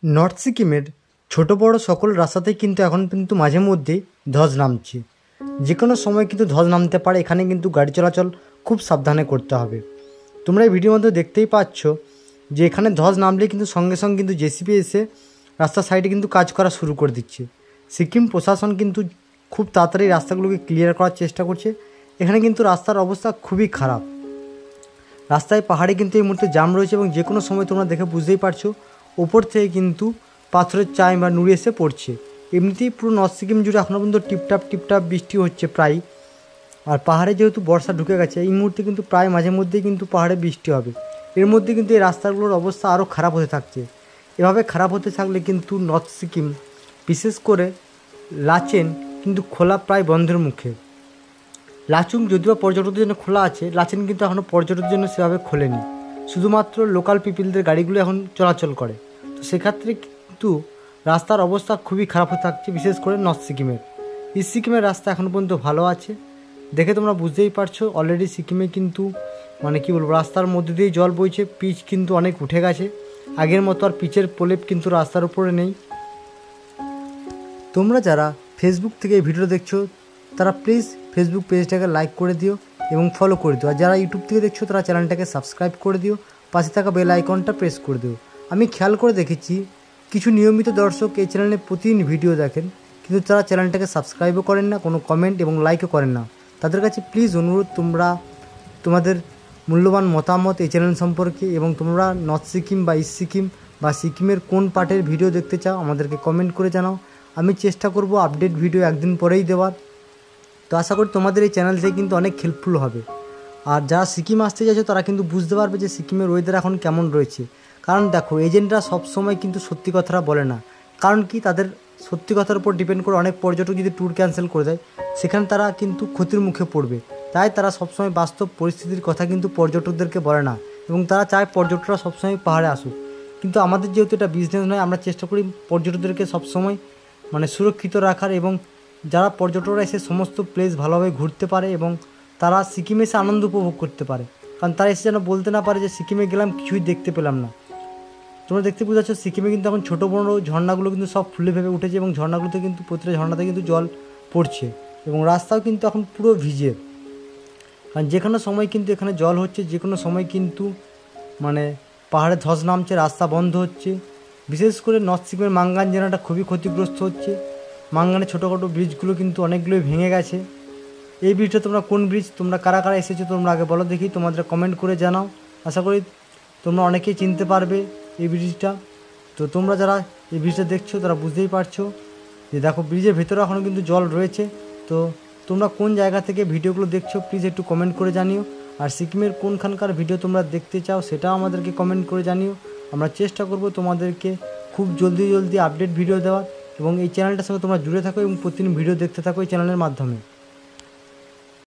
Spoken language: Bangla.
নর্থ সিকিমের ছোট বড় সকল রাস্তাতেই কিন্তু এখন কিন্তু মাঝে মধ্যেই ধস নামছে। যে কোনো সময় কিন্তু ধস নামতে পারে। এখানে কিন্তু গাড়ি চলাচল খুব সাবধানে করতে হবে। তোমরা এই ভিডিওর মধ্যে দেখতেই পাচ্ছ যে এখানে ধস নামলে কিন্তু সঙ্গে সঙ্গে কিন্তু জেসিবি এসে রাস্তার সাইডে কিন্তু কাজ করা শুরু করে দিচ্ছে। সিকিম প্রশাসন কিন্তু খুব তাড়াতাড়ি রাস্তাগুলোকে ক্লিয়ার করার চেষ্টা করছে। এখানে কিন্তু রাস্তার অবস্থা খুবই খারাপ। রাস্তায় পাহাড়ে কিন্তু এই মুহূর্তে জাম রয়েছে এবং যে কোনো সময় তোমরা দেখে বুঝতেই পারছো ওপর থেকে কিন্তু পাথরের চাই বা নুড়ি এসে পড়ছে। এমনিতেই পুরো নর্থ সিকিম জুড়ে এখনও পর্যন্ত টিপটাপ বৃষ্টি হচ্ছে প্রায়। আর পাহাড়ে যেহেতু বর্ষা ঢুকে গেছে এই মুহূর্তে কিন্তু প্রায় মাঝে মধ্যেই কিন্তু পাহাড়ে বৃষ্টি হবে। এর মধ্যে কিন্তু এই রাস্তাগুলোর অবস্থা আরও খারাপ হতে থাকছে। এভাবে খারাপ হতে থাকলে কিন্তু নর্থ সিকিম বিশেষ করে লাচেন কিন্তু খোলা প্রায় বন্ধের মুখে। লাচুং যদিও পর্যটকদের জন্য খোলা আছে, লাচেন কিন্তু এখনও পর্যটকদের জন্য সেভাবে খোলেনি। শুধুমাত্র লোকাল পিপিলদের গাড়িগুলো এখন চলাচল করে। তো সেক্ষেত্রে কিন্তু রাস্তার অবস্থা খুবই খারাপ হতে থাকছে, বিশেষ করে নর্থ সিকিমের। ইস্ট সিকিমের রাস্তা এখনও পর্যন্ত ভালো আছে। দেখে তোমরা বুঝতেই পারছো অলরেডি সিকিমে কিন্তু কী বলবো, রাস্তার মধ্যে দিয়ে জল বইছে। পিচ কিন্তু অনেক উঠে গেছে। আগের মতো আর পিচের প্রলেপ কিন্তু রাস্তার উপরে নেই। তোমরা যারা ফেসবুক থেকে এই ভিডিও দেখছো তারা প্লিজ ফেসবুক পেজটাকে লাইক করে দিও এবং ফলো করে দিও। আর যারা ইউটিউব থেকে দেখছো তারা চ্যানেলটাকে সাবস্ক্রাইব করে দিও, পাশে থাকা বেল আইকনটা প্রেস করে দিও। আমি খেয়াল করে দেখেছি কিছু নিয়মিত দর্শক এই চ্যানেলে প্রতিদিন ভিডিও দেখেন, কিন্তু তারা চ্যানেলটাকে সাবস্ক্রাইবও করেন না, কোনো কমেন্ট এবং লাইকও করেন না। তাদের কাছে প্লিজ অনুরোধ, তোমরা তোমাদের মূল্যবান মতামত এই চ্যানেল সম্পর্কে এবং তোমরা নর্থ সিকিম বা ইস্ট সিকিম বা সিকিমের কোন পার্টের ভিডিও দেখতে চাও আমাদেরকে কমেন্ট করে জানাও। আমি চেষ্টা করব আপডেট ভিডিও একদিন পরেই দেওয়ার। তো আশা করি তোমাদের এই চ্যানেল থেকে কিন্তু অনেক হেল্পফুল হবে। আর যারা সিকিম আসতে চাইছো তারা কিন্তু বুঝতে পারবে যে সিকিমের ওয়েদার এখন কেমন রয়েছে। কারণ দেখো, এজেন্টরা সবসময় কিন্তু সত্যি কথাটা বলে না। কারণ কি, তাদের সত্যি কথার উপর ডিপেন্ড করে অনেক পর্যটক যদি ট্যুর ক্যান্সেল করে দেয় সেখানে তারা কিন্তু ক্ষতির মুখে পড়বে। তাই তারা সবসময় বাস্তব পরিস্থিতির কথা কিন্তু পর্যটকদেরকে বলে না এবং তারা চায় পর্যটকরা সবসময় পাহাড়ে আসুক। কিন্তু আমাদের যেহেতু এটা বিজনেস নয়, আমরা চেষ্টা করি পর্যটকদেরকে সবসময় সুরক্ষিত রাখার এবং যারা পর্যটকরা এসে সমস্ত প্লেস ভালোভাবে ঘুরতে পারে এবং তারা সিকিমে এসে আনন্দ উপভোগ করতে পারে। কারণ তারা এসে যেন বলতে না পারে যে সিকিমে গেলাম কিছুই দেখতে পেলাম না। তোমরা দেখতে বুঝাচ্ছ সিকিমে কিন্তু এখন ছোটো বড়ো ঝর্ণাগুলো কিন্তু সব ফুলে ভেবে উঠেছে এবং ঝর্ণাগুলোতে কিন্তু প্রতিটা ঝর্ণাতে কিন্তু জল পড়ছে এবং রাস্তাও কিন্তু এখন পুরো ভিজে। কারণ যে কোনো সময় কিন্তু এখানে জল হচ্ছে, যে কোনো সময় কিন্তু পাহাড়ে ধস নামছে, রাস্তা বন্ধ হচ্ছে। বিশেষ করে নর্থ সিকিমের মাঙ্গান জেলাটা খুবই ক্ষতিগ্রস্ত হচ্ছে। মাঙ্গানে ছোটোখাটো ব্রিজগুলো কিন্তু অনেকগুলোই ভেঙে গেছে। এই ব্রিজটা তোমরা কোন ব্রিজ, তোমরা কারা কারা এসেছো তোমরা আগে বলো দেখি, তোমাদের কমেন্ট করে জানাও। আশা করি তোমরা অনেকেই চিনতে পারবে এই ব্রিজটা। তো তোমরা যারা এই ব্রিজটা দেখছো তারা বুঝতেই পারছো যে দেখো ব্রিজের ভেতরে এখনও কিন্তু জল রয়েছে। তো তোমরা কোন জায়গা থেকে ভিডিওগুলো দেখছো প্লিজ একটু কমেন্ট করে জানিও। আর সিকিমের কোনখানকার ভিডিও তোমরা দেখতে চাও সেটাও আমাদেরকে কমেন্ট করে জানিও। আমরা চেষ্টা করব তোমাদেরকে খুব জলদি আপডেট ভিডিও দেওয়ার এবং এই চ্যানেলটার সঙ্গে তোমরা জুড়ে থাকো এবং প্রতিদিন ভিডিও দেখতে থাকো এই চ্যানেলের মাধ্যমে।